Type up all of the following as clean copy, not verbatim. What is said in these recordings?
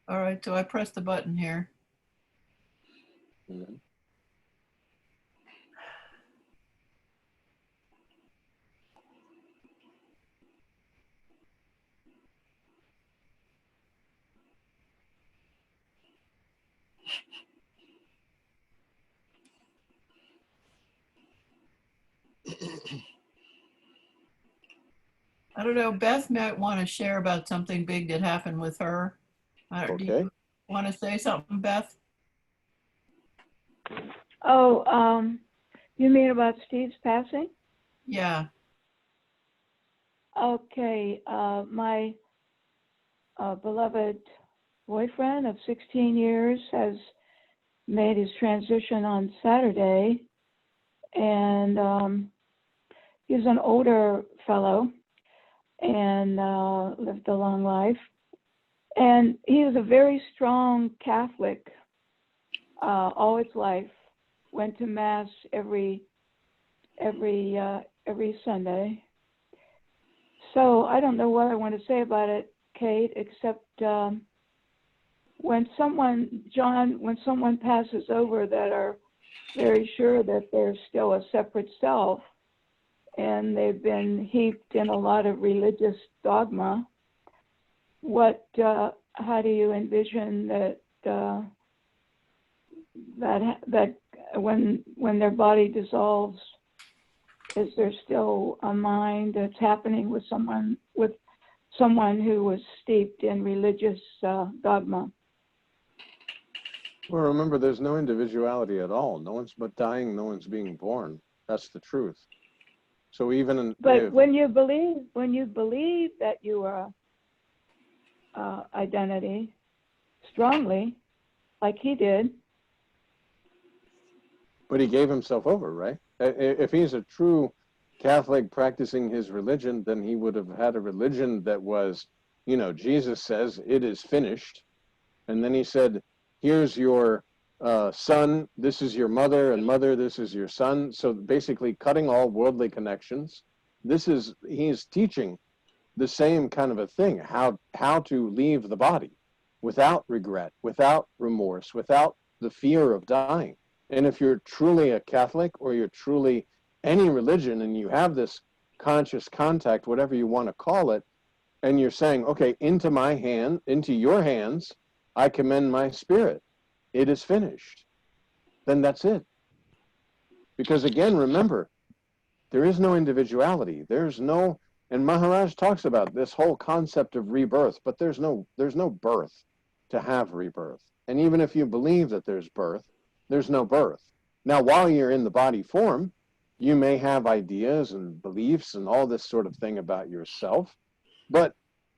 All right, so I press the button here. Mm-hmm. I don't know. Beth might want to share about something big that happened with her. Do you Okay. want to say something, Beth? Oh, you mean about Steve's passing? Yeah. Okay, my beloved boyfriend of 16 years has made his transition on Saturday, and he's an older fellow and lived a long life. And he was a very strong Catholic all his life. Went to mass every Sunday. So I don't know what I want to say about it, Kate, except when someone passes over that are very sure that they're still a separate self, and they've been heaped in a lot of religious dogma, how do you envision that when their body dissolves, is there still a mind that's happening with someone who was steeped in religious dogma? Well, remember, there's no individuality at all. No one's but dying. No one's being born. That's the truth. So even But when you believe that you are identity strongly, like he did. But he gave himself over, right? If he's a true Catholic practicing his religion, then he would have had a religion that was, Jesus says, it is finished. And then he said, here's your son, this is your mother, and mother, this is your son. So basically cutting all worldly connections. He's teaching the same kind of a thing, how to leave the body without regret, without remorse, without the fear of dying. And if you're truly a Catholic or you're truly any religion and you have this conscious contact, whatever you want to call it, and you're saying, okay, into your hands, I commend my spirit. It is finished. Then that's it. Because again, remember, there is no individuality. And Maharaj talks about this whole concept of rebirth, but there's no birth to have rebirth. And even if you believe that there's birth, there's no birth. Now, while you're in the body form, you may have ideas and beliefs and all this sort of thing about yourself. But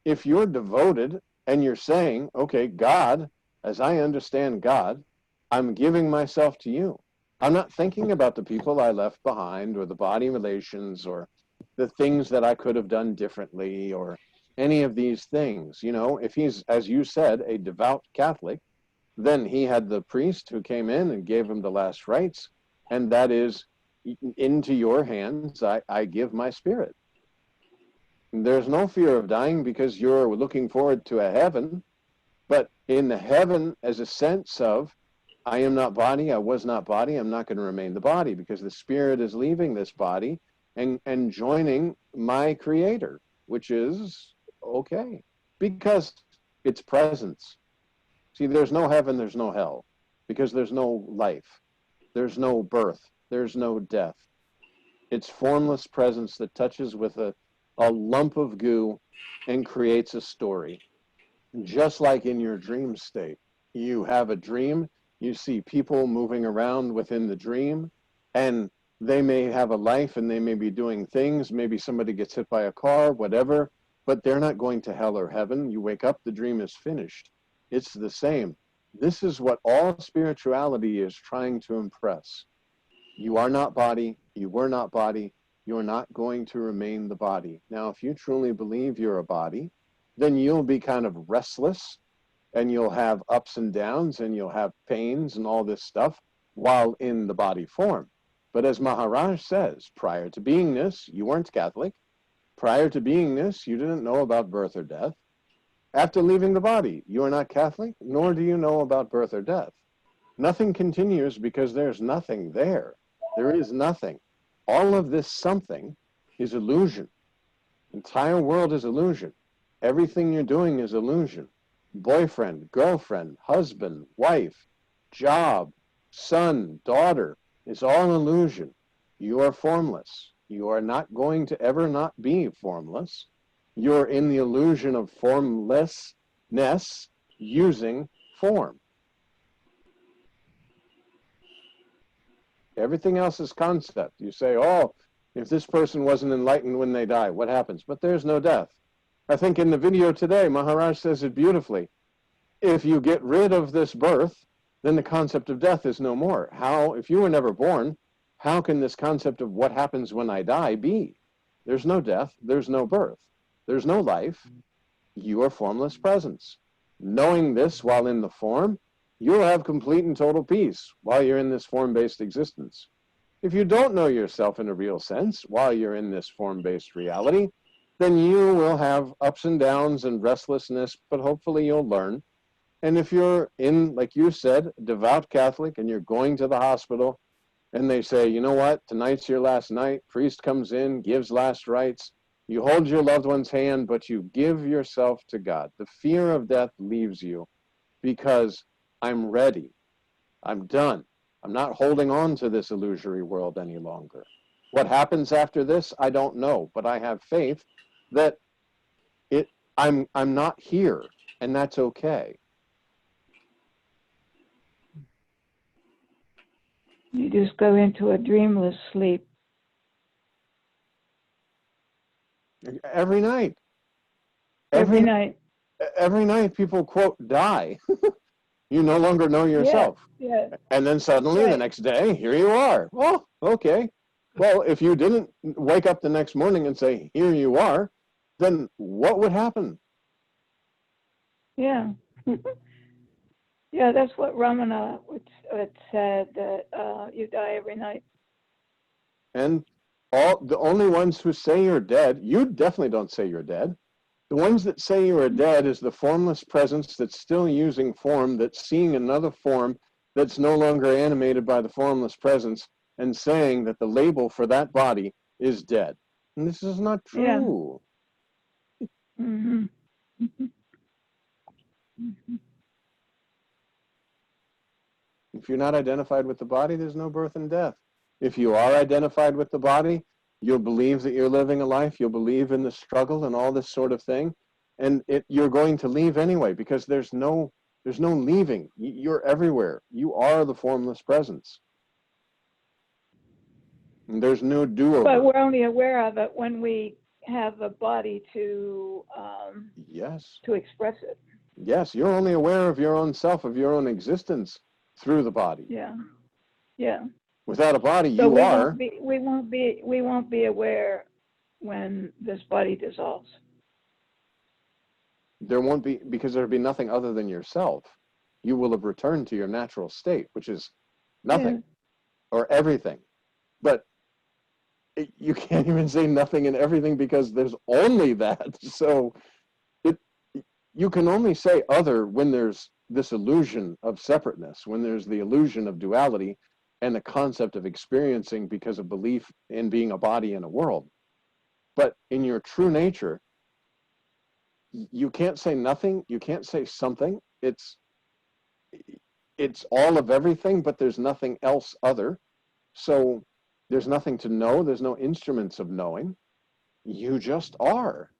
if you're devoted and you're saying, okay, God, as I understand God, I'm giving myself to you. I'm not thinking about the people I left behind or the body relations or the things that I could have done differently or any of these things. If he's, as you said, a devout Catholic, then he had the priest who came in and gave him the last rites, and that is, into your hands I give my spirit. There's no fear of dying because you're looking forward to a heaven, but in the heaven as a sense of, I am not body, I was not body, I'm not going to remain the body because the spirit is leaving this body and joining my creator, which is okay, because it's presence. See, there's no heaven, there's no hell, because there's no life, there's no birth, there's no death. It's formless presence that touches with a lump of goo and creates a story. Just like in your dream state, you have a dream, you see people moving around within the dream, and they may have a life and they may be doing things. Maybe somebody gets hit by a car, whatever, but they're not going to hell or heaven. You wake up, the dream is finished. It's the same. This is what all spirituality is trying to impress. You are not body, you were not body, you're not going to remain the body. Now, if you truly believe you're a body, then you'll be kind of restless and you'll have ups and downs and you'll have pains and all this stuff while in the body form. But as Maharaj says, prior to beingness, you weren't Catholic. Prior to beingness, you didn't know about birth or death. After leaving the body, you are not Catholic, nor do you know about birth or death. Nothing continues because there's nothing there. There is nothing. All of this something is illusion. Entire world is illusion. Everything you're doing is illusion. Boyfriend, girlfriend, husband, wife, job, son, daughter, is all illusion. You are formless. You are not going to ever not be formless. You're in the illusion of formlessness using form. Everything else is concept. You say, oh, if this person wasn't enlightened when they die, what happens? But there's no death. I think in the video today, Maharaj says it beautifully. If you get rid of this birth, then the concept of death is no more. How, if you were never born, how can this concept of what happens when I die be? There's no death, there's no birth, there's no life. You are formless presence. Knowing this while in the form, you'll have complete and total peace while you're in this form-based existence. If you don't know yourself in a real sense while you're in this form-based reality, then you will have ups and downs and restlessness, but hopefully you'll learn. And if you're in, like you said, devout Catholic, and you're going to the hospital, and they say, you know what, tonight's your last night, priest comes in, gives last rites, you hold your loved one's hand, but you give yourself to God. The fear of death leaves you because I'm ready. I'm done. I'm not holding on to this illusory world any longer. What happens after this, I don't know, but I have faith that I'm not here, and that's okay. You just go into a dreamless sleep. Every night. Every night. Every night people quote, die. You no longer know yourself. Yeah. And then suddenly the next day, here you are. Oh, okay. Well, if you didn't wake up the next morning and say, here you are, then what would happen? Yeah. Yeah, that's what Ramana would said, that you die every night. And the only ones who say you're dead, you definitely don't say you're dead. The ones that say you are dead is the formless presence that's still using form, that's seeing another form that's no longer animated by the formless presence, and saying that the label for that body is dead. And this is not true. Yeah. Mm-hmm. Mm-hmm. Mm-hmm. If you're not identified with the body, there's no birth and death. If you are identified with the body, you'll believe that you're living a life, you'll believe in the struggle and all this sort of thing, and you're going to leave anyway, because there's no leaving. You're everywhere. You are the formless presence. And there's no do-over. But we're only aware of it when we have a body to yes, to express it. Yes, you're only aware of your own self, of your own existence through the body. Yeah. Yeah. Without a body, So you we are. we won't be aware when this body dissolves. There won't be, because there'll be nothing other than yourself. You will have returned to your natural state, which is nothing or everything. But you can't even say nothing and everything because there's only that. So you can only say other when there's this illusion of separateness, when there's the illusion of duality and the concept of experiencing because of belief in being a body in a world. But in your true nature, you can't say nothing, you can't say something. It's all of everything, but there's nothing else other. So there's nothing to know, there's no instruments of knowing. You just are.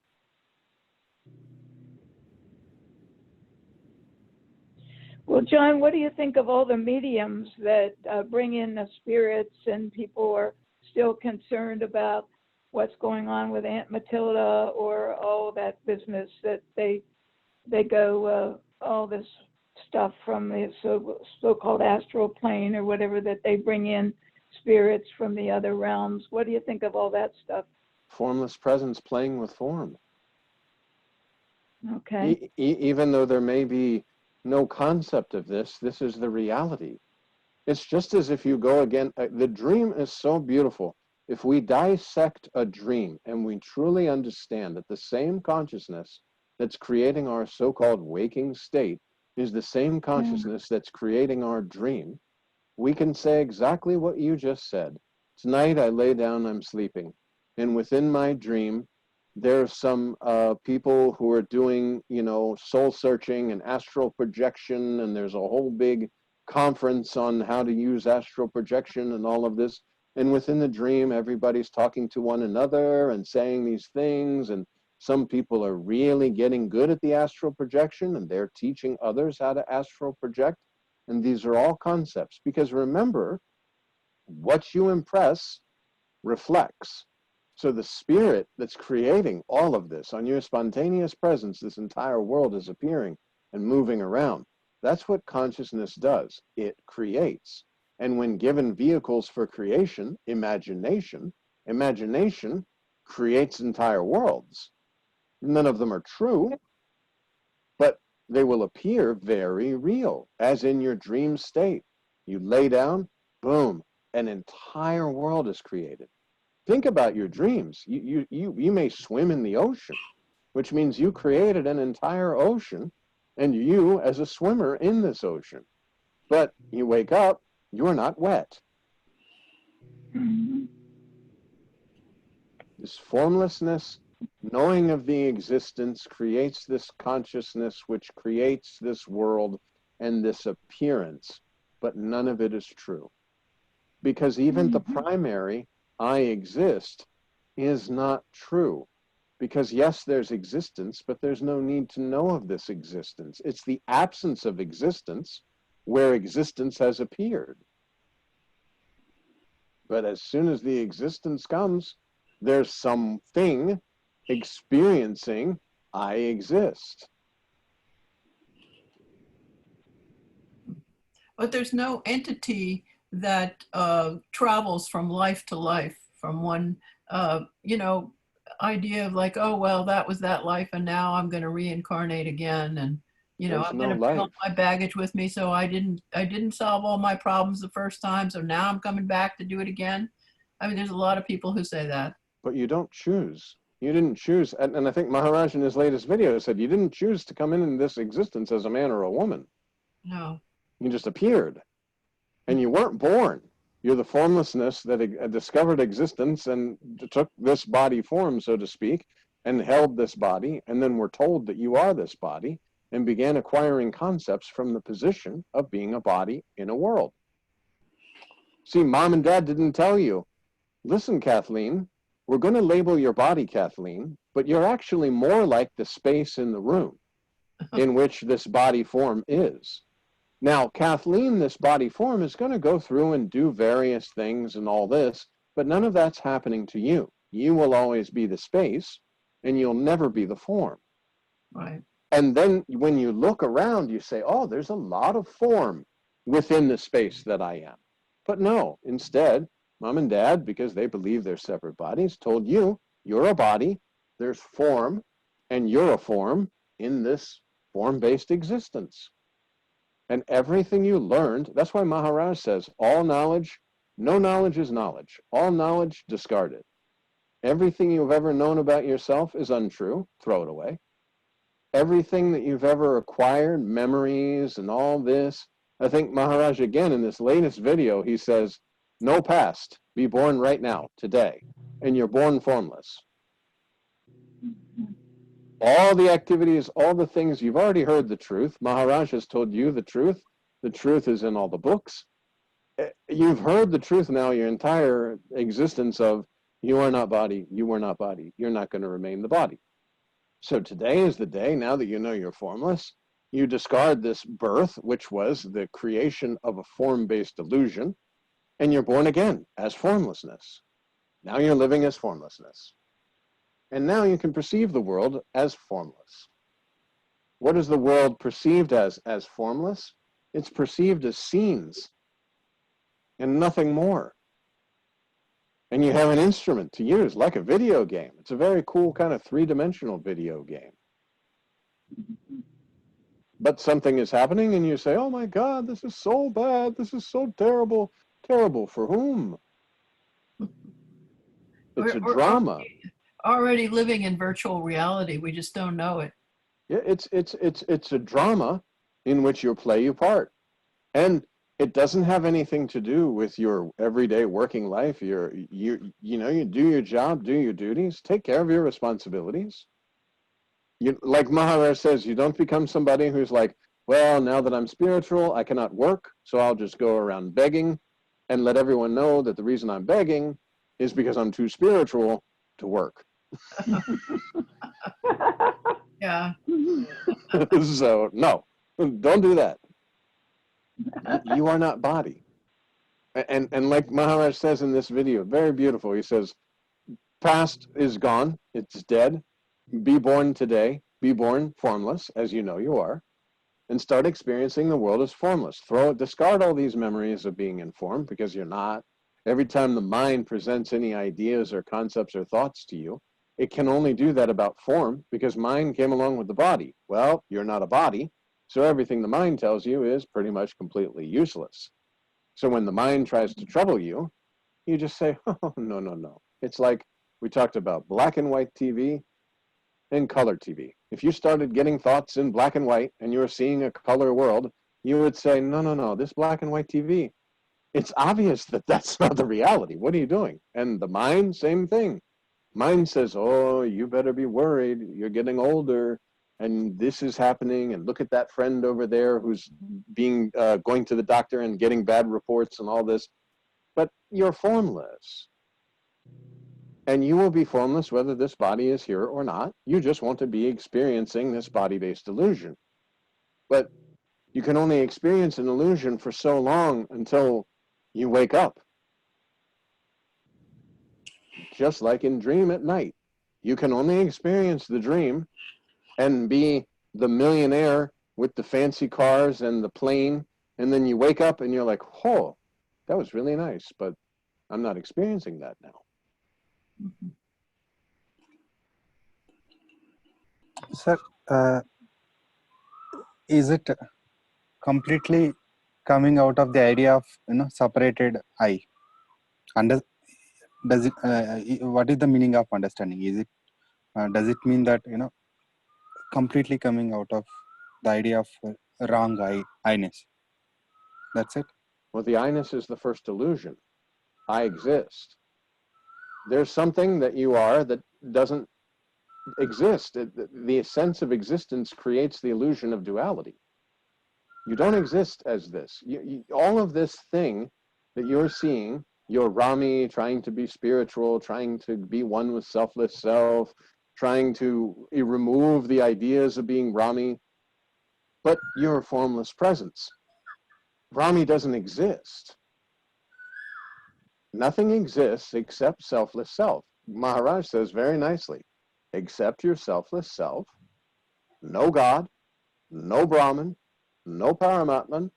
Well, John, what do you think of all the mediums that bring in the spirits, and people are still concerned about what's going on with Aunt Matilda or all that business that they go all this stuff from the so-called astral plane or whatever, that they bring in spirits from the other realms? What do you think of all that stuff? Formless presence playing with form. Okay. Even though there may be no concept of this, this is the reality. It's just as if you go again, the dream is so beautiful. If we dissect a dream and we truly understand that the same consciousness that's creating our so-called waking state is the same consciousness that's creating our dream, we can say exactly what you just said. Tonight I lay down, I'm sleeping, and within my dream, there's some people who are doing, soul searching and astral projection, and there's a whole big conference on how to use astral projection and all of this. And within the dream, everybody's talking to one another and saying these things, and some people are really getting good at the astral projection, and they're teaching others how to astral project. And these are all concepts, because remember, what you impress reflects. So the spirit that's creating all of this, on your spontaneous presence, this entire world is appearing and moving around. That's what consciousness does. It creates. And when given vehicles for creation, imagination creates entire worlds. None of them are true, but they will appear very real, as in your dream state. You lay down, boom, an entire world is created. Think about your dreams. You may swim in the ocean, which means you created an entire ocean, and you as a swimmer in this ocean. But you wake up, you're not wet. This formlessness, knowing of the existence, creates this consciousness, which creates this world and this appearance, but none of it is true. Because even the primary, I exist, is not true. Because yes, there's existence, but there's no need to know of this existence. It's the absence of existence where existence has appeared. But as soon as the existence comes, there's something experiencing, I exist. But there's no entity that travels from life to life, from one, idea of like, oh, well, that was that life, and now I'm going to reincarnate again, and There's I'm no going to bring all life. my baggage with me. So I didn't solve all my problems the first time, so now I'm coming back to do it again. I mean, there's a lot of people who say that. But you don't choose. You didn't choose. And I think Maharaj in his latest video said, you didn't choose to come in this existence as a man or a woman. No. You just appeared. And you weren't born. You're the formlessness that discovered existence and took this body form, so to speak, and held this body, and then were told that you are this body, and began acquiring concepts from the position of being a body in a world. See, mom and dad didn't tell you, listen, Kathleen, we're going to label your body Kathleen, but you're actually more like the space in the room in which this body form is. Now, Kathleen, this body form, is going to go through and do various things and all this, but none of that's happening to you. You will always be the space, and you'll never be the form. Right. And then when you look around, you say, oh, there's a lot of form within the space that I am. But no, instead, mom and dad, because they believe they're separate bodies, told you, you're a body, there's form, and you're a form in this form-based existence. And everything you learned, that's why Maharaj says, all knowledge, no knowledge is knowledge. All knowledge, discard it. Everything you've ever known about yourself is untrue, throw it away. Everything that you've ever acquired, memories and all this, I think Maharaj, again, in this latest video, he says, no past, be born right now, today, and you're born formless. All the activities, all the things, you've already heard the truth. Maharaj has told you the truth. The truth is in all the books. You've heard the truth now, your entire existence of you are not body, you are not body. You're not going to remain the body. So today is the day, now that you know you're formless, you discard this birth, which was the creation of a form-based illusion, and you're born again as formlessness. Now you're living as formlessness. And now you can perceive the world as formless. What is the world perceived as formless? It's perceived as scenes and nothing more. And you have an instrument to use, like a video game. It's a very cool kind of three-dimensional video game. But something is happening and you say, oh my God, this is so bad. This is so terrible. Terrible for whom? It's a We're drama. already living in virtual reality. We just don't know it. Yeah, it's a drama in which you play your part. And it doesn't have anything to do with your everyday working life. You do your job, do your duties, take care of your responsibilities. You, like Maharaj says, you don't become somebody who's like, well, now that I'm spiritual, I cannot work, so I'll just go around begging and let everyone know that the reason I'm begging is because I'm too spiritual to work. Yeah. So, no, don't do that. You are not body. And like Maharaj says in this video, very beautiful, he says, past is gone, it's dead. Be born today, be born formless, as you know you are, and start experiencing the world as formless. Discard all these memories of being informed, because you're not. Every time the mind presents any ideas or concepts or thoughts to you, it can only do that about form, because mind came along with the body. Well, you're not a body, so everything the mind tells you is pretty much completely useless. So when the mind tries to trouble you, you just say, oh, no, no, no. It's like we talked about black and white TV and color TV. If you started getting thoughts in black and white and you were seeing a color world, you would say, no, no, no, this black and white TV, it's obvious that that's not the reality. What are you doing? And the mind, same thing. Mind says, oh, you better be worried. You're getting older and this is happening. And look at that friend over there who's going to the doctor and getting bad reports and all this. But you're formless. And you will be formless whether this body is here or not. You just want to be experiencing this body-based illusion. But you can only experience an illusion for so long until you wake up. Just like in dream at night. You can only experience the dream and be the millionaire with the fancy cars and the plane, and then you wake up and you're like, oh, that was really nice, but I'm not experiencing that now. Sir, is it completely coming out of the idea of separated I? Does it? What is the meaning of understanding? Is it? Does it mean that completely coming out of the idea of wrong I-ness? That's it. Well, the I-ness is the first illusion. I exist. There's something that you are that doesn't exist. The sense of existence creates the illusion of duality. You don't exist as this. All of this thing that you're seeing, your Rami trying to be spiritual, trying to be one with selfless self, trying to remove the ideas of being Rami, but you're a formless presence. Rami doesn't exist. Nothing exists except selfless self. Maharaj says very nicely, accept your selfless self, no God, no Brahman, no Paramatman,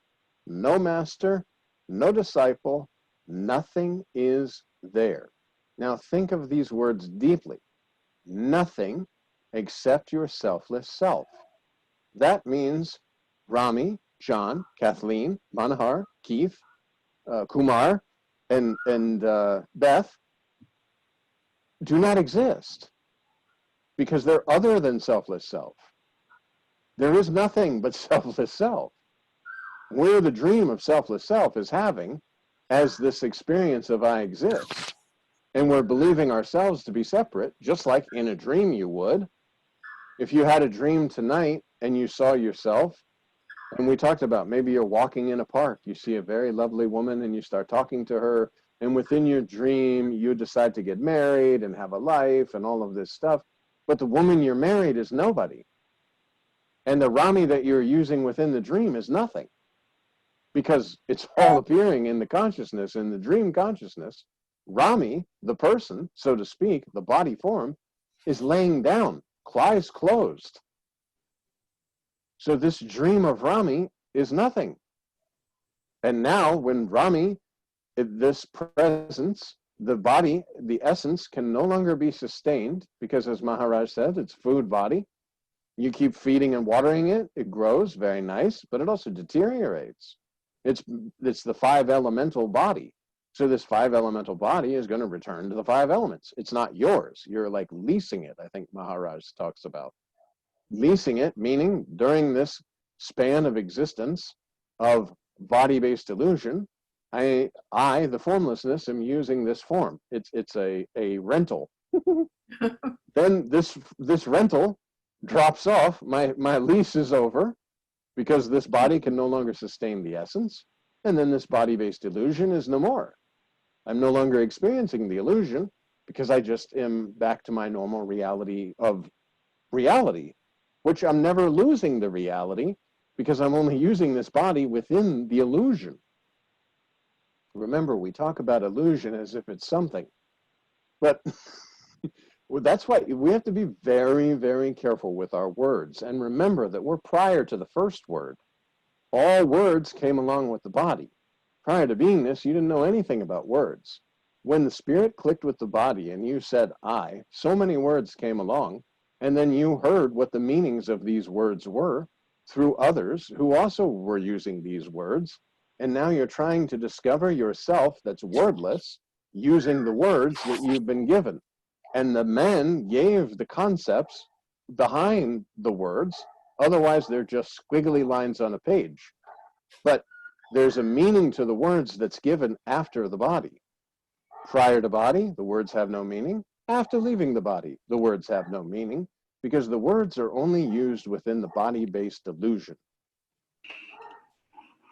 no master, no disciple, nothing is there. Now think of these words deeply. Nothing except your selfless self. That means Rami, John, Kathleen, Manohar, Keith, Kumar, and Beth do not exist because they're other than selfless self. There is nothing but selfless self. Where the dream of selfless self is having as this experience of I exist. And we're believing ourselves to be separate, just like in a dream you would. If you had a dream tonight and you saw yourself, and we talked about maybe you're walking in a park, you see a very lovely woman and you start talking to her, and within your dream you decide to get married and have a life and all of this stuff, but the woman you're married is nobody. And the Rami that you're using within the dream is nothing, because it's all appearing in the consciousness, in the dream consciousness. Rami, the person, so to speak, the body form, is laying down, eyes closed. So this dream of Rami is nothing. And now when Rami, this presence, the body, the essence can no longer be sustained, because as Maharaj said, it's food body. You keep feeding and watering it, it grows, very nice, but it also deteriorates. It's the 5 elemental body. So this 5 elemental body is going to return to the 5 elements. It's not yours. You're like leasing it, I think Maharaj talks about. leasing it, meaning during this span of existence of body-based illusion, I, the formlessness, am using this form. It's a rental. Then this rental drops off. My lease is over because this body can no longer sustain the essence. And then this body-based illusion is no more. I'm no longer experiencing the illusion because I just am back to my normal reality of reality, which I'm never losing the reality because I'm only using this body within the illusion. Remember, we talk about illusion as if it's something, but that's why we have to be very, very careful with our words. And remember that we're prior to the first word. All words came along with the body. Prior to being this, you didn't know anything about words. When the spirit clicked with the body and you said, I, so many words came along, and then you heard what the meanings of these words were through others who also were using these words. And now you're trying to discover yourself that's wordless using the words that you've been given. And the men gave the concepts behind the words. Otherwise, they're just squiggly lines on a page. But there's a meaning to the words that's given after the body. Prior to body, the words have no meaning. After leaving the body, the words have no meaning because the words are only used within the body-based illusion.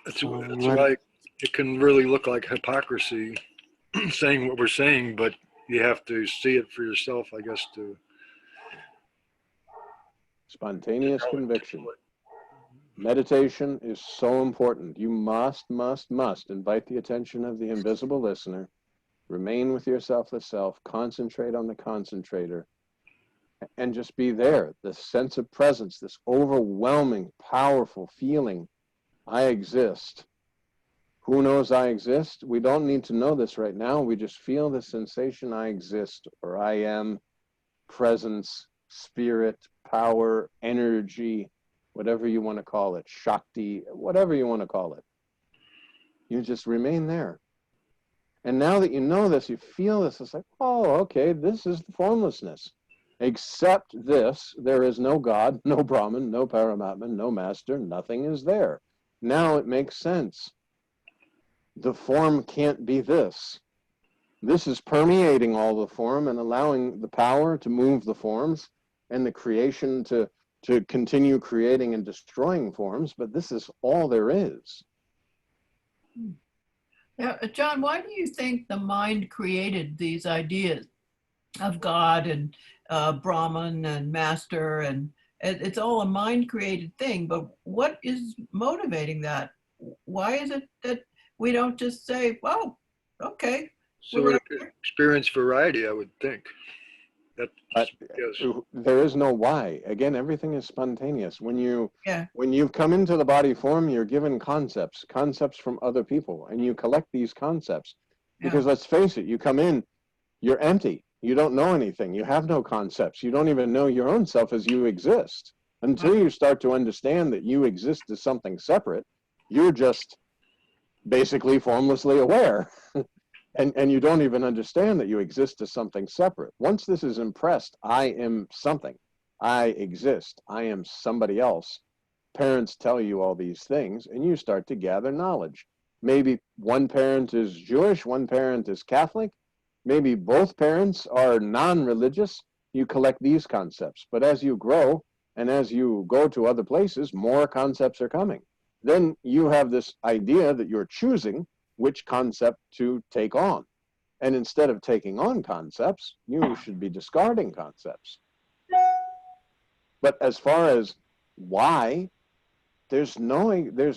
That's why it can really look like hypocrisy saying what we're saying, but you have to see it for yourself, I guess, to Spontaneous conviction. Meditation is so important. You must invite the attention of the invisible listener, remain with your selfless self, concentrate on the concentrator, and just be there. This sense of presence, this overwhelming, powerful feeling, I exist. Who knows I exist? We don't need to know this right now. We just feel the sensation I exist, or I am, presence, spirit, power, energy, whatever you want to call it, Shakti, whatever you want to call it. You just remain there. And now that you know this, you feel this, it's like, oh, okay, this is the formlessness. Except this, there is no God, no Brahman, no Paramatman, no Master, nothing is there. Now it makes sense. The form can't be this. This is permeating all the form and allowing the power to move the forms and the creation to continue creating and destroying forms, but this is all there is. Now, John, why do you think the mind created these ideas of God and Brahman and Master, and it's all a mind-created thing, but what is motivating that? Why is it that we don't just say, well, okay. so we experience variety, I would think. Yes. There is no why. Again, everything is spontaneous. When you've come into the body form, you're given concepts from other people, and you collect these concepts. Because let's face it, you come in, you're empty. You don't know anything. You have no concepts. You don't even know your own self as you exist. Until you start to understand that you exist as something separate, you're just basically formlessly aware. And you don't even understand that you exist as something separate. Once this is impressed, I am something. I exist. I am somebody else. Parents tell you all these things, and you start to gather knowledge. Maybe one parent is Jewish, one parent is Catholic. Maybe both parents are non-religious. You collect these concepts. But as you grow and as you go to other places, more concepts are coming. Then you have this idea that you're choosing which concept to take on. And instead of taking on concepts, you should be discarding concepts. But as far as why, there's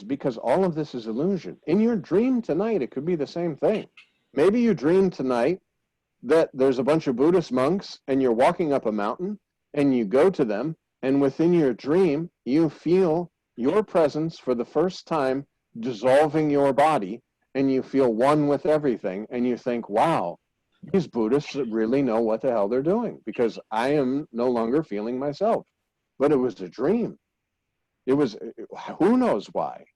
because all of this is illusion. In your dream tonight, it could be the same thing. Maybe you dream tonight that there's a bunch of Buddhist monks and you're walking up a mountain and you go to them, and within your dream, you feel your presence for the first time dissolving your body, and you feel one with everything, and you think, wow, these Buddhists really know what the hell they're doing, because I am no longer feeling myself. But it was a dream. It was, who knows why?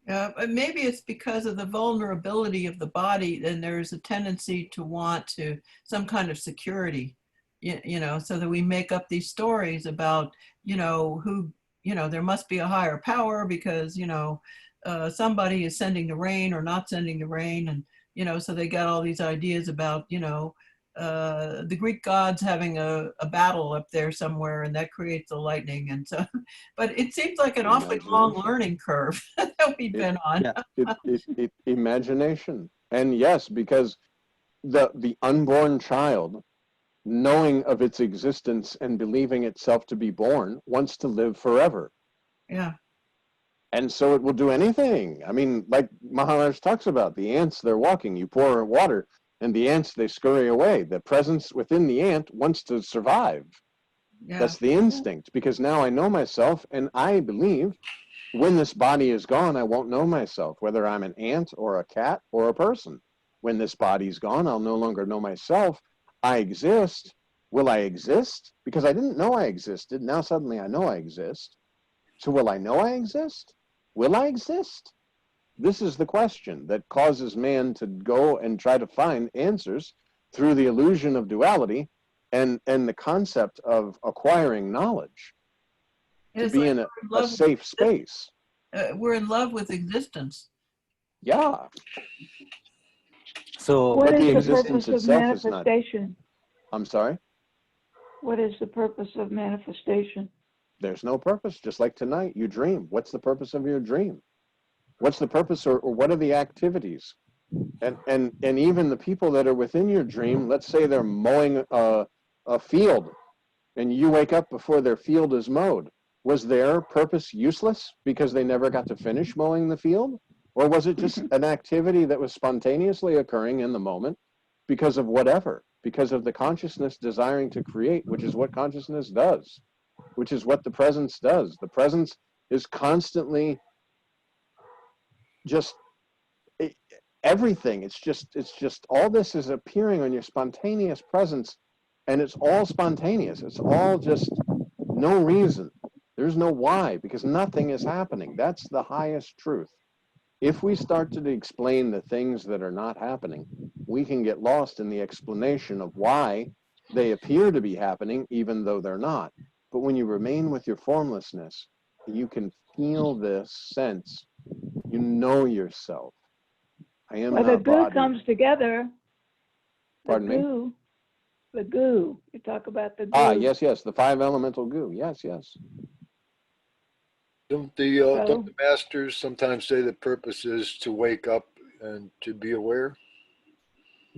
But maybe it's because of the vulnerability of the body, and there's a tendency to want some kind of security. you know, so that we make up these stories about, you know, who, you know, there must be a higher power because, you know, somebody is sending the rain or not sending the rain. And, you know, so they got all these ideas about, you know, the Greek gods having a battle up there somewhere and that creates the lightning. And so, but it seems like an awfully long Imagination. learning curve that we've It, been on. Yeah. imagination. And yes, because the unborn child, knowing of its existence and believing itself to be born, wants to live forever. Yeah. And so it will do anything. I mean, like Maharaj talks about, the ants, they're walking, you pour water, and the ants, they scurry away. The presence within the ant wants to survive. Yeah. That's the instinct, because now I know myself, and I believe when this body is gone, I won't know myself, whether I'm an ant or a cat or a person. When this body's gone, I'll no longer know myself. I exist. Will I exist? Because I didn't know I existed. Now suddenly I know I exist. So will I know I exist? Will I exist? This is the question that causes man to go and try to find answers through the illusion of duality and the concept of acquiring knowledge, to It's be like in we're a in love safe space. we're in love with existence. Yeah, So What but is the the existence purpose of itself is not. manifestation? I'm sorry? What is the purpose of manifestation? There's no purpose. Just like tonight, you dream. What's the purpose of your dream? What's the purpose, or what are the activities? And even the people that are within your dream, let's say they're mowing a field, and you wake up before their field is mowed. Was their purpose useless because they never got to finish mowing the field? Or was it just an activity that was spontaneously occurring in the moment because of whatever? Because of the consciousness desiring to create, which is what consciousness does, which is what the presence does. The presence is constantly just everything. It's just all this is appearing on your spontaneous presence, and it's all spontaneous. It's all just no reason. There's no why, because nothing is happening. That's the highest truth. If we start to explain the things that are not happening, we can get lost in the explanation of why they appear to be happening, even though they're not. But when you remain with your formlessness, you can feel this sense. You know yourself. I am Well, the not goo body. comes together. Pardon me? The goo. You talk about the goo. Ah, yes, the 5 elemental goo. Yes. Don't the masters sometimes say the purpose is to wake up and to be aware?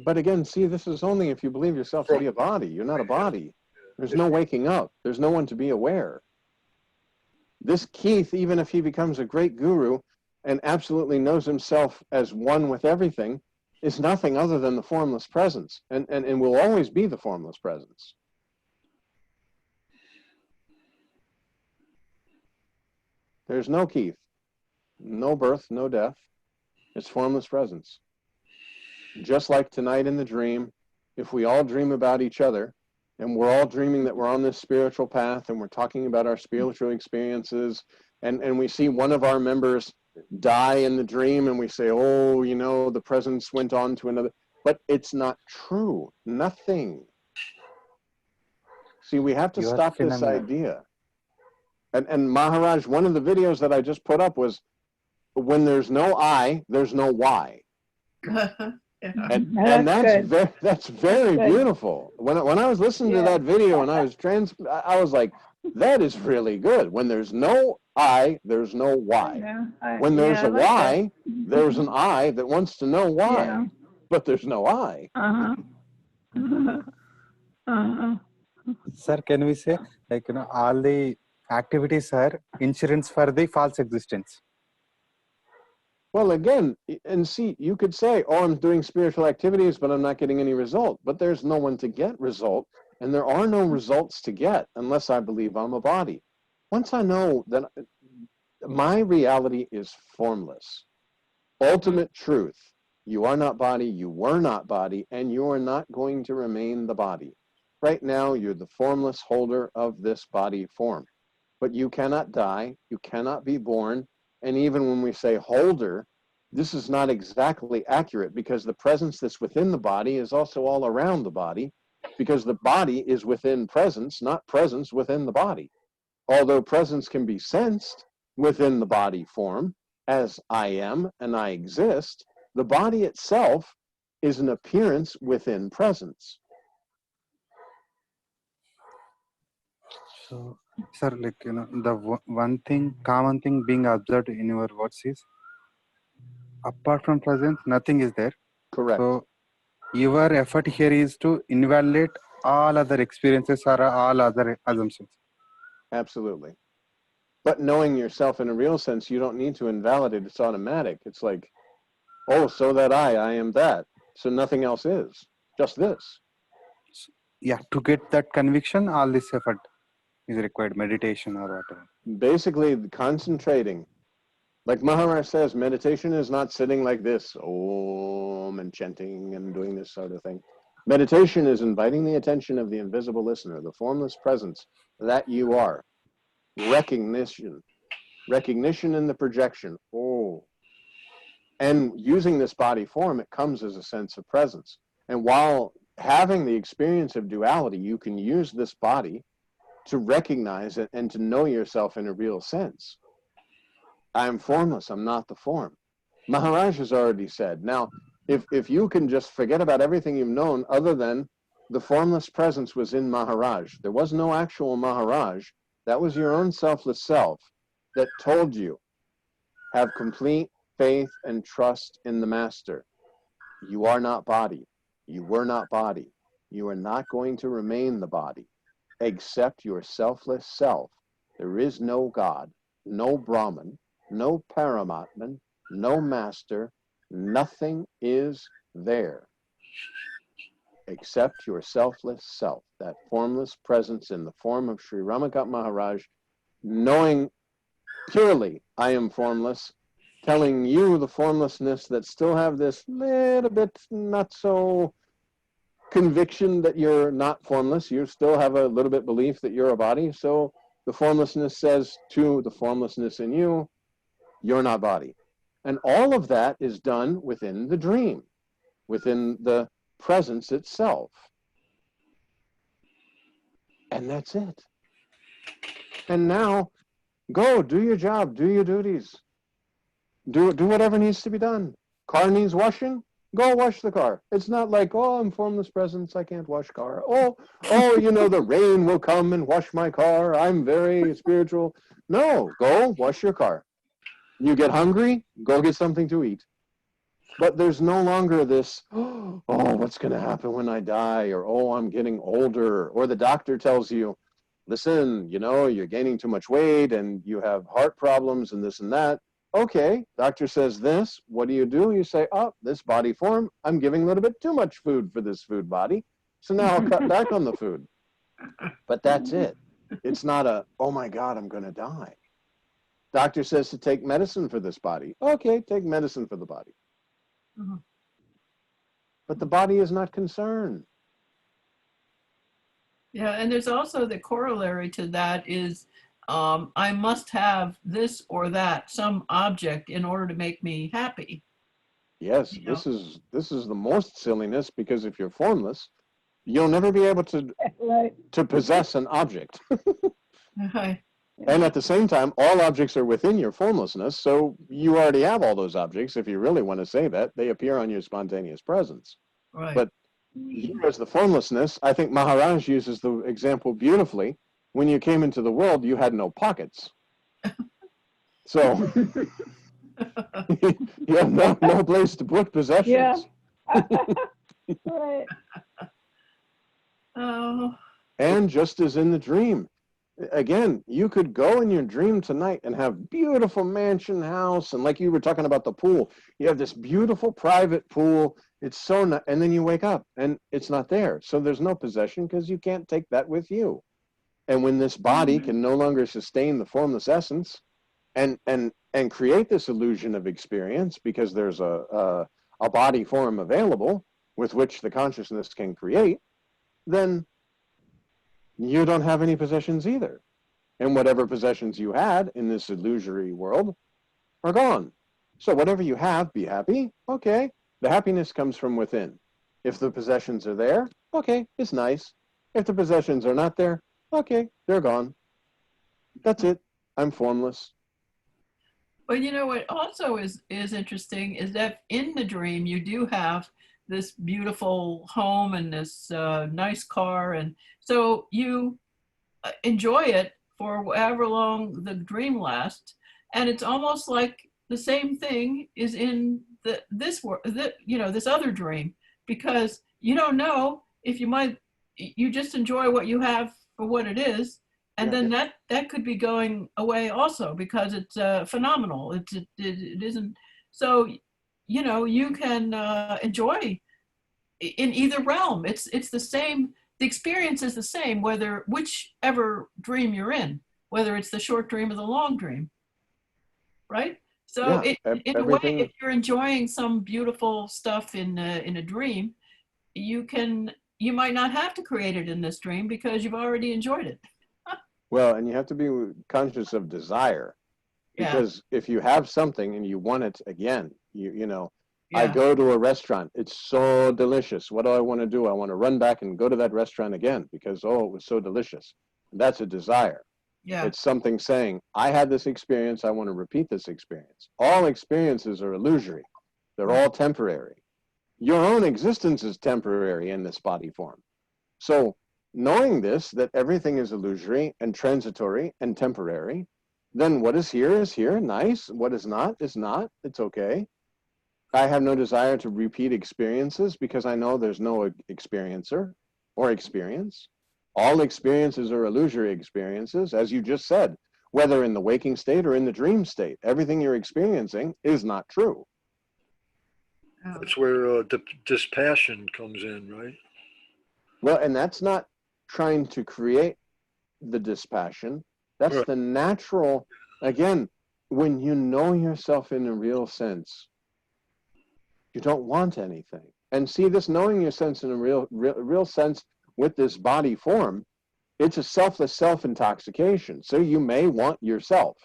But again, see, this is only if you believe yourself to be a body. You're not a body. There's no waking up. There's no one to be aware. This Keith, even if he becomes a great guru and absolutely knows himself as one with everything, is nothing other than the formless presence, and will always be the formless presence. There's no Keith, no birth, no death. It's formless presence. Just like tonight in the dream, if we all dream about each other, and we're all dreaming that we're on this spiritual path, and we're talking about our spiritual experiences, and we see one of our members die in the dream, and we say, oh, you know, the presence went on to another. But it's not true. Nothing. See, we have to stop this idea. And Maharaj, one of the videos that I just put up was, when there's no I, there's no why. And that's very beautiful. When I was listening to that video and I was like, that is really good. When there's no I, there's no why. When there's a why, there's an I that wants to know why, but there's no I. Sir, can we say, like, you know, all the activities are insurance for the false existence? Well, again, and see, you could say, oh, I'm doing spiritual activities, but I'm not getting any result. But there's no one to get result, and there are no results to get unless I believe I'm a body. Once I know that my reality is formless, ultimate truth, you are not body, you were not body, and you are not going to remain the body. Right now, you're the formless holder of this body form. But you cannot die, you cannot be born, and even when we say holder, this is not exactly accurate because the presence that's within the body is also all around the body, because the body is within presence, not presence within the body. Although presence can be sensed within the body form as I am and I exist, the body itself is an appearance within presence. So, sir, like, the one thing, common thing being observed in your words is, apart from presence, nothing is there. Correct. So, your effort here is to invalidate all other experiences or all other assumptions. Absolutely. But knowing yourself in a real sense, you don't need to invalidate. It's automatic. It's like, oh, so that I am that. So nothing else is, just this. Yeah, to get that conviction, all this effort is required, meditation or whatever. Basically, concentrating. Like Maharaj says, meditation is not sitting like this, om, and chanting and doing this sort of thing. Meditation is inviting the attention of the invisible listener, the formless presence that you are. Recognition in the projection. Oh. And using this body form, it comes as a sense of presence. And while having the experience of duality, you can use this body to recognize it and to know yourself in a real sense. I'm formless, I'm not the form. Maharaj has already said. Now, if you can just forget about everything you've known other than the formless presence was in Maharaj. There was no actual Maharaj. That was your own selfless self that told you, have complete faith and trust in the Master. You are not body. You were not body. You are not going to remain the body. Accept your selfless self. There is no God, no Brahman, no Paramatman, no Master. Nothing is there. Accept your selfless self, that formless presence in the form of Sri Ramakant Maharaj, knowing purely I am formless, telling you the formlessness that still have this little bit not so conviction that you're not formless. You still have a little bit belief that you're a body. So the formlessness says to the formlessness in you, you're not body. And all of that is done within the dream, within the presence itself. And that's it. And now, go, do your job, do your duties. Do whatever needs to be done. Car needs washing? Go wash the car. It's not like, oh, I'm formless presence, I can't wash car. Oh, the rain will come and wash my car. I'm very spiritual. No, go wash your car. You get hungry? Go get something to eat. But there's no longer this, oh, what's going to happen when I die? Or, oh, I'm getting older. Or the doctor tells you, listen, you're gaining too much weight and you have heart problems and this and that. Okay, doctor says this. What do? You say, oh, this body form, I'm giving a little bit too much food for this food body. So now I'll cut back on the food. But that's it. It's not a, oh my God, I'm going to die. Doctor says to take medicine for this body. Okay, take medicine for the body. Mm-hmm. But the body is not concerned. Yeah, and there's also the corollary to that is I must have this or that, some object, in order to make me happy. Yes, this is the most silliness, because if you're formless, you'll never be able to to possess an object. Right. And at the same time, all objects are within your formlessness, so you already have all those objects. If you really want to say that, they appear on your spontaneous presence. Right. But here is the formlessness. I think Maharaj uses the example beautifully. When you came into the world, you had no pockets. So you have no place to put possessions. Yeah. Right. Oh. And just as in the dream, again, you could go in your dream tonight and have beautiful mansion house, and like you were talking about the pool, you have this beautiful private pool. It's so nice, and then you wake up and it's not there. So there's no possession because you can't take that with you. And when this body can no longer sustain the formless essence and create this illusion of experience, because there's a body form available with which the consciousness can create, then you don't have any possessions either. And whatever possessions you had in this illusory world are gone. So whatever you have, be happy. Okay, the happiness comes from within. If the possessions are there, Okay, it's nice. If the possessions are not there, okay, they're gone. That's it. I'm formless. But you know what also is interesting is that in the dream you do have this beautiful home and this nice car, and so you enjoy it for however long the dream lasts, and it's almost like the same thing is in this world, this other dream, because you don't know if you just enjoy what you have for what it is, and Yeah. then that could be going away also because it's phenomenal. It isn't so. You can enjoy in either realm. It's the same. The experience is the same whether whichever dream you're in, whether it's the short dream or the long dream, right? So Yeah. in a way, if Everything. you're enjoying some beautiful stuff in a dream, you might not have to create it in this dream because you've already enjoyed it. Well, and you have to be conscious of desire, Yeah, because if you have something and you want it again, I yeah, go to a restaurant. It's so delicious. What do I want to do? I want to run back and go to that restaurant again because, oh, it was so delicious. That's a desire. yeah, It's something saying, I had this experience. I want to repeat this experience. All experiences are illusory. They're right. all temporary. Your own existence is temporary in this body form. So knowing this, that everything is illusory and transitory and temporary, then what is here, nice. What is not, it's okay. I have no desire to repeat experiences because I know there's no experiencer or experience. All experiences are illusory experiences, as you just said, whether in the waking state or in the dream state. Everything you're experiencing is not true. Oh, That's where dispassion comes in, right? Well, and that's not trying to create the dispassion. That's Right. the natural, again, when you know yourself in a real sense, you don't want anything. And see, this knowing your sense in a real sense with this body form, it's a selfless self-intoxication. So you may want yourself.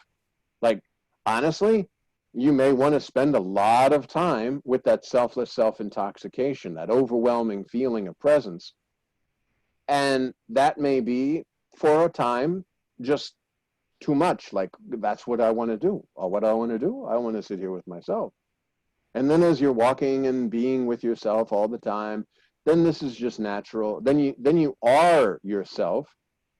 Like, honestly, you may want to spend a lot of time with that selfless self-intoxication, that overwhelming feeling of presence. And that may be, for a time, just too much. Like, that's what I want to do. Or what I want to do, I want to sit here with myself. And then as you're walking and being with yourself all the time, then this is just natural. Then you are yourself,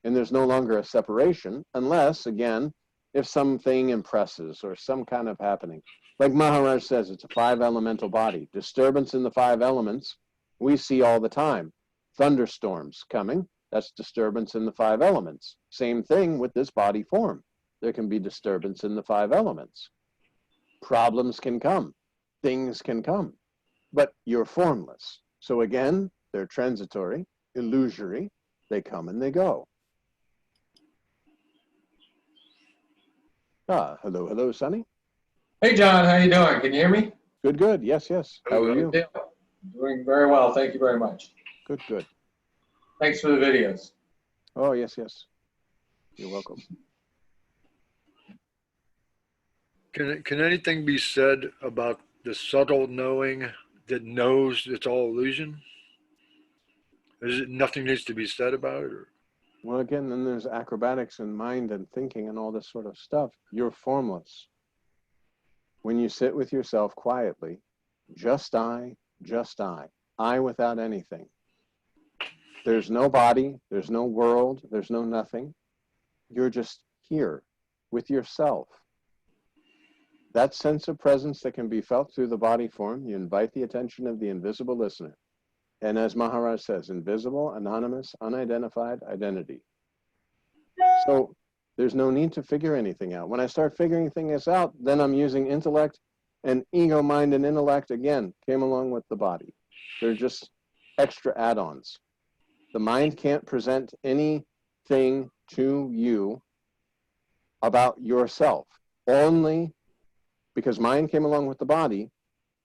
and there's no longer a separation, unless, again, if something impresses or some kind of happening. Like Maharaj says, it's a 5 elemental body. Disturbance in the 5 elements we see all the time. Thunderstorms coming, that's disturbance in the 5 elements. Same thing with this body form. There can be disturbance in the 5 elements. Problems can come. Things can come, but you're formless. So again, they're transitory, illusory. They come and they go. Hello, Sonny. Hey, John, how you doing? Can you hear me? Good. Yes. How are you? Good deal. Doing very well. Thank you very much. Good. Thanks for the videos. Oh, yes. You're welcome. Can anything be said about the subtle knowing that knows it's all illusion? Is it nothing needs to be said about it? Or? Well, again, then there's acrobatics and mind and thinking and all this sort of stuff. You're formless. When you sit with yourself quietly, just I without anything. There's no body, there's no world, there's no nothing. You're just here with yourself. That sense of presence that can be felt through the body form, you invite the attention of the invisible listener. And as Maharaj says, invisible, anonymous, unidentified identity. So there's no need to figure anything out. When I start figuring things out, then I'm using intellect, and ego, mind, and intellect, again, came along with the body. They're just extra add-ons. The mind can't present anything to you about yourself. Only because mind came along with the body,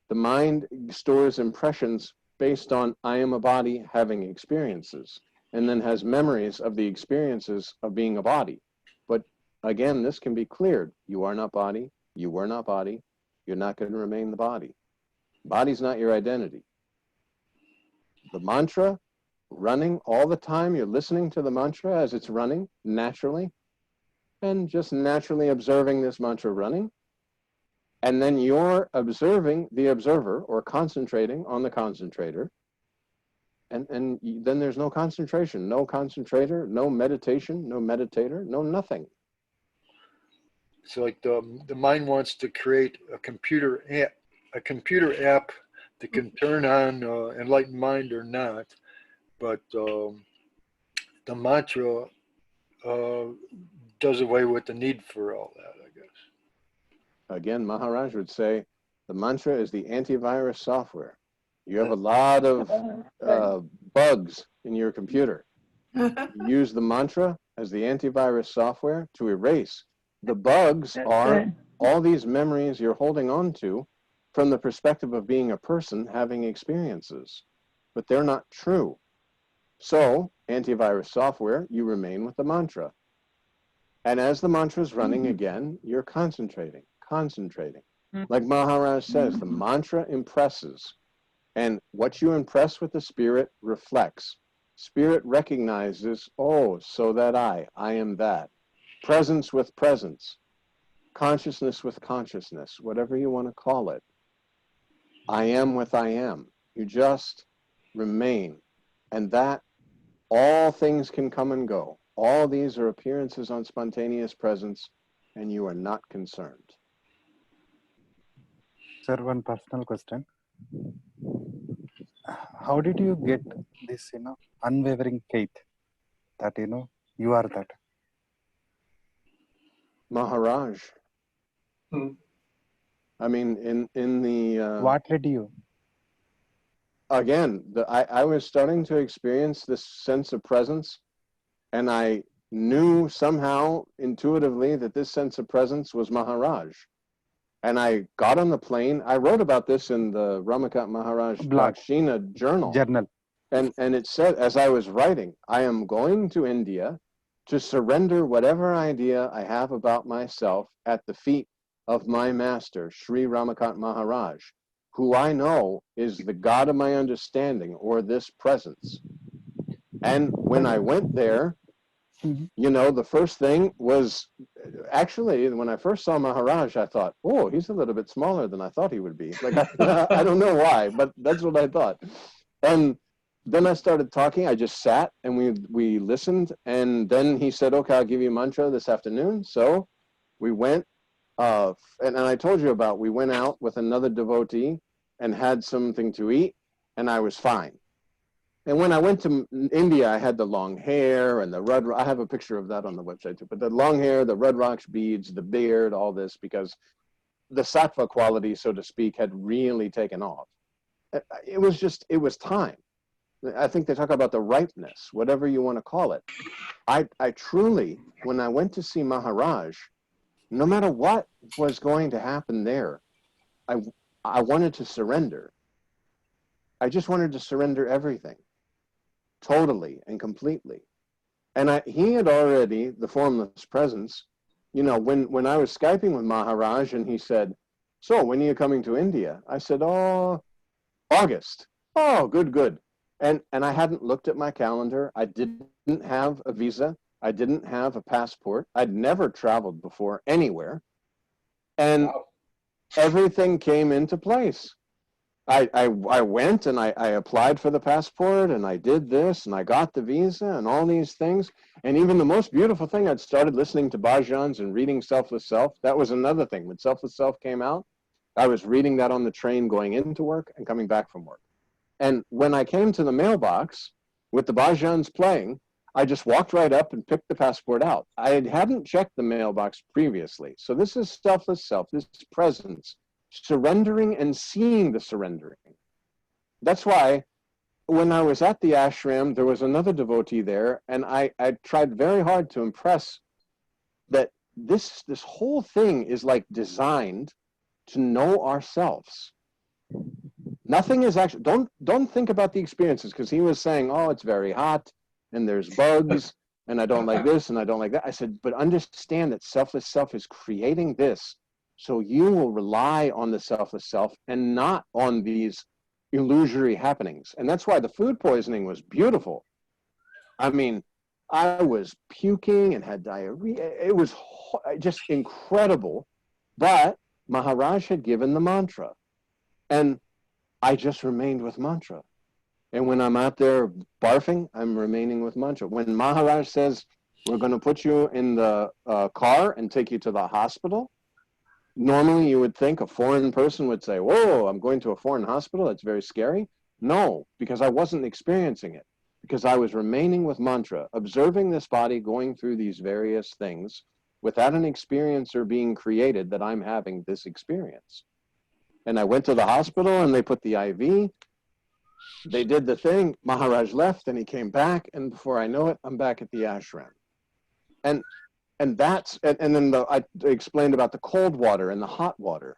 the mind stores impressions based on I am a body having experiences, and then has memories of the experiences of being a body. But again, this can be cleared. You are not body. You were not body. You're not going to remain the body. Body's not your identity. The mantra running all the time. You're listening to the mantra as it's running naturally, and just naturally observing this mantra running. And then you're observing the observer, or concentrating on the concentrator. And then there's no concentration, no concentrator, no meditation, no meditator, no nothing. So like the mind wants to create a computer app that can turn on enlightened mind or not, but the mantra does away with the need for all that, I guess. Again, Maharaj would say the mantra is the antivirus software. You have a lot of bugs in your computer. Use the mantra as the antivirus software to erase. The bugs are all these memories you're holding on to from the perspective of being a person having experiences, but they're not true. So, antivirus software, you remain with the mantra. And as the mantra is running again, you're concentrating. Like Maharaj says, the mantra impresses. And what you impress with the spirit reflects. Spirit recognizes, oh, so that I am that. Presence with presence. Consciousness with consciousness, whatever you want to call it. I am with I am. You just remain. And that all things can come and go. All these are appearances on spontaneous presence, and you are not concerned. Sir, one personal question. How did you get this, unwavering faith that, you are that? Maharaj. I mean, in the... what led you? Again, I was starting to experience this sense of presence, and I knew somehow intuitively that this sense of presence was Maharaj. And I got on the plane. I wrote about this in the Ramakant Maharaj Dakshina journal. And it said, as I was writing, I am going to India to surrender whatever idea I have about myself at the feet of my master, Sri Ramakant Maharaj, who I know is the God of my understanding, or this presence. And when I went there, the first thing was, actually, when I first saw Maharaj, I thought, oh, he's a little bit smaller than I thought he would be. Like, I don't know why, but that's what I thought. And then I started talking. I just sat and we listened. And then he said, okay, I'll give you a mantra this afternoon. So we went, and I told you about, we went out with another devotee and had something to eat, and I was fine. And when I went to India, I had the long hair and the red, I have a picture of that on the website too, but the long hair, the red rocks beads, the beard, all this, because the sattva quality, so to speak, had really taken off. It was time. I think they talk about the ripeness, whatever you want to call it. I truly, when I went to see Maharaj, no matter what was going to happen there, I wanted to surrender. I just wanted to surrender everything. Totally and completely. And he had already, the formless presence, when I was Skyping with Maharaj and he said, so when are you coming to India? I said, oh, August. Oh, good. And I hadn't looked at my calendar. I didn't have a visa. I didn't have a passport. I'd never traveled before anywhere. And everything came into place. I went and I applied for the passport, and I did this, and I got the visa and all these things. And even the most beautiful thing, I'd started listening to bhajans and reading Selfless Self. That was another thing. When Selfless Self came out, I was reading that on the train going into work and coming back from work. And when I came to the mailbox with the bhajans playing, I just walked right up and picked the passport out. I hadn't checked the mailbox previously. So this is Selfless Self, this is presence. Surrendering and seeing the surrendering. That's why when I was at the ashram, there was another devotee there, and I tried very hard to impress that this whole thing is like designed to know ourselves. Nothing is actually, don't think about the experiences, because he was saying, oh, it's very hot, and there's bugs, and I don't like this, and I don't like that. I said, but understand that Selfless Self is creating this, so you will rely on the Selfless Self and not on these illusory happenings. And that's why the food poisoning was beautiful. I mean, I was puking and had diarrhea. It was just incredible. But Maharaj had given the mantra. And I just remained with mantra. And when I'm out there barfing, I'm remaining with mantra. When Maharaj says, we're going to put you in the car and take you to the hospital, normally you would think a foreign person would say, whoa, I'm going to a foreign hospital. That's very scary. No, because I wasn't experiencing it. Because I was remaining with mantra, observing this body going through these various things without an experiencer being created that I'm having this experience. And I went to the hospital and they put the IV. They did the thing. Maharaj left and he came back. And before I know it, I'm back at the ashram. And then I explained about the cold water and the hot water.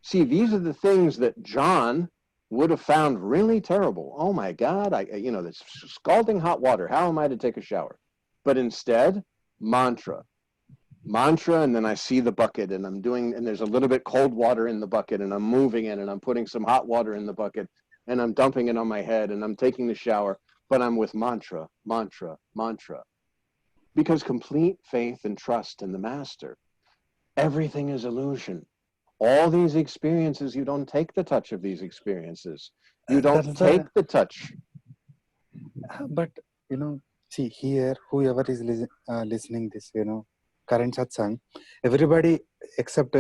See, these are the things that John would have found really terrible. Oh my God, this scalding hot water. How am I to take a shower? But instead, mantra, and then I see the bucket and and there's a little bit cold water in the bucket and I'm moving it and I'm putting some hot water in the bucket and I'm dumping it on my head and I'm taking the shower, but I'm with mantra. Because complete faith and trust in the master. Everything is illusion. All these experiences, you don't take the touch of these experiences. You don't take the touch. But, see here, whoever is listening this, current satsang, everybody, except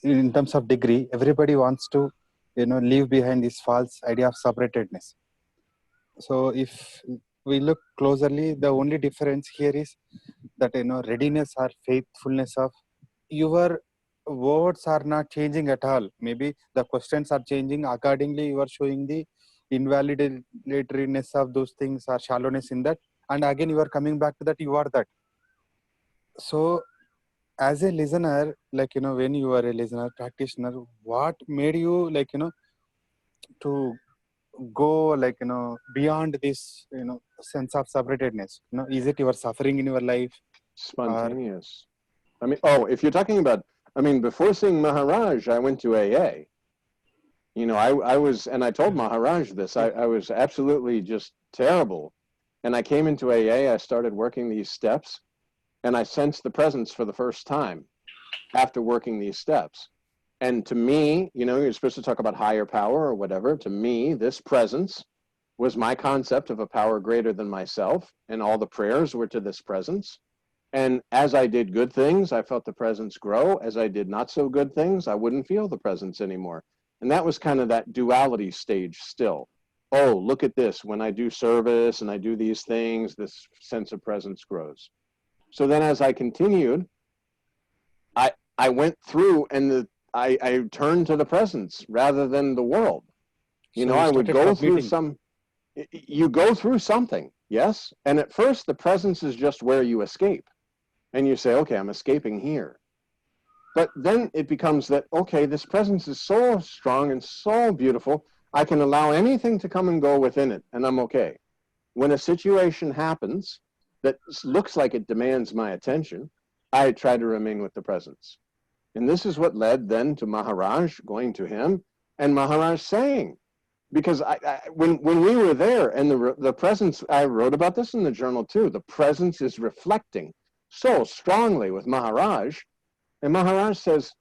in terms of degree, everybody wants to, leave behind this false idea of separatedness. So if we look closely, the only difference here is that, readiness or faithfulness of your words are not changing at all. Maybe the questions are changing. Accordingly, you are showing the invalidatoriness of those things or shallowness in that. And again, you are coming back to that, you are that. So as a listener, when you are a listener, practitioner, what made you, to go, beyond this, sense of separatedness? Is it your suffering in your life? Spontaneous. If you're talking about, before seeing Maharaj, I went to AA. I was, and I told Maharaj this, I was absolutely just terrible. And I came into AA, I started working these steps, and I sensed the presence for the first time after working these steps. And to me, you're supposed to talk about higher power or whatever. To me, this presence was my concept of a power greater than myself, and all the prayers were to this presence. And as I did good things, I felt the presence grow. As I did not so good things, I wouldn't feel the presence anymore. And that was kind of that duality stage still. Oh, look at this. When I do service and I do these things, this sense of presence grows. So then as I continued, I went through and I turned to the presence rather than the world. I would go through you go through something, yes? And at first the presence is just where you escape. And you say, okay, I'm escaping here. But then it becomes that, okay, this presence is so strong and so beautiful, I can allow anything to come and go within it, and I'm okay. When a situation happens that looks like it demands my attention, I try to remain with the presence. And this is what led then to Maharaj, going to him, and Maharaj saying, because when we were there, and the presence, I wrote about this in the journal too, the presence is reflecting so strongly with Maharaj, and Maharaj says,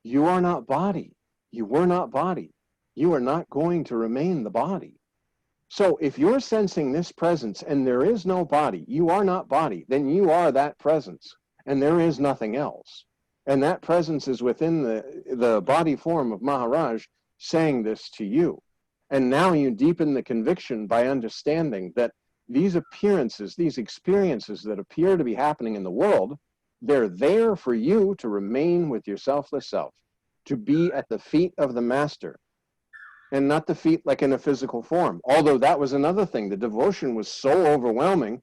you are not body. You were not body. You are not going to remain the body. So if you're sensing this presence and there is no body, you are not body, then you are that presence, and there is nothing else. And that presence is within the body form of Maharaj saying this to you. And now you deepen the conviction by understanding that these appearances, these experiences that appear to be happening in the world, they're there for you to remain with your selfless self, to be at the feet of the master, and not the feet like in a physical form. Although that was another thing. The devotion was so overwhelming.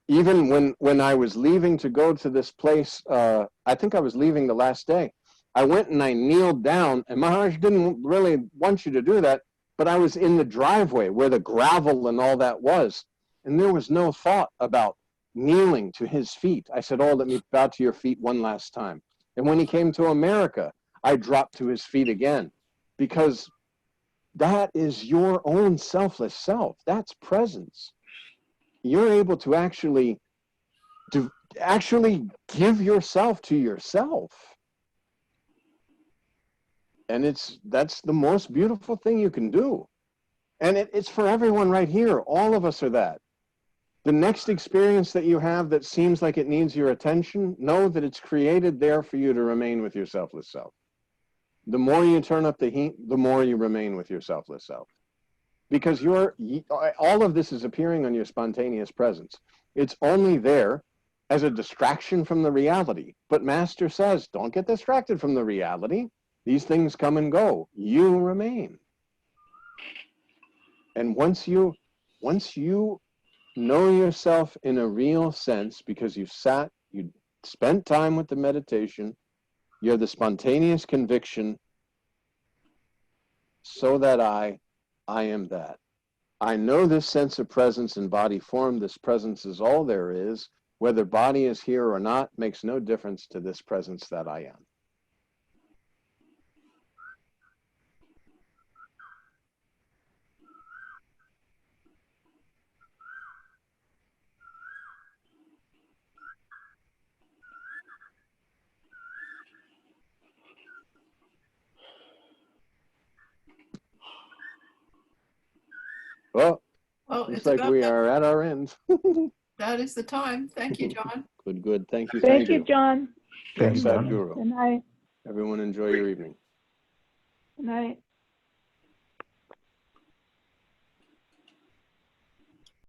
Even when I was leaving to go to this place, I think I was leaving the last day, I went and I kneeled down, and Maharaj didn't really want you to do that, but I was in the driveway where the gravel and all that was, and there was no thought about kneeling to his feet. I said, oh, let me bow to your feet one last time. And when he came to America, I dropped to his feet again, because that is your own selfless self. That's presence. You're able to actually give yourself to yourself. And that's the most beautiful thing you can do. And it's for everyone right here. All of us are that. The next experience that you have that seems like it needs your attention, know that it's created there for you to remain with your selfless self. The more you turn up the heat, the more you remain with your selfless self. Because all of this is appearing on your spontaneous presence. It's only there as a distraction from the reality. But Master says, don't get distracted from the reality. These things come and go. You remain. And once you know yourself in a real sense, because you spent time with the meditation, you're the spontaneous conviction, so that I am that. I know this sense of presence in body form. This presence is all there is. Whether body is here or not makes no difference to this presence that I am. Well, Well, looks it's like about we that. are at our end. That is the time. Thank you, John. Good. Thank you. Thank you, John. Yes, Thank you, John. Sadhguru. Good night. Everyone enjoy your evening. Good night.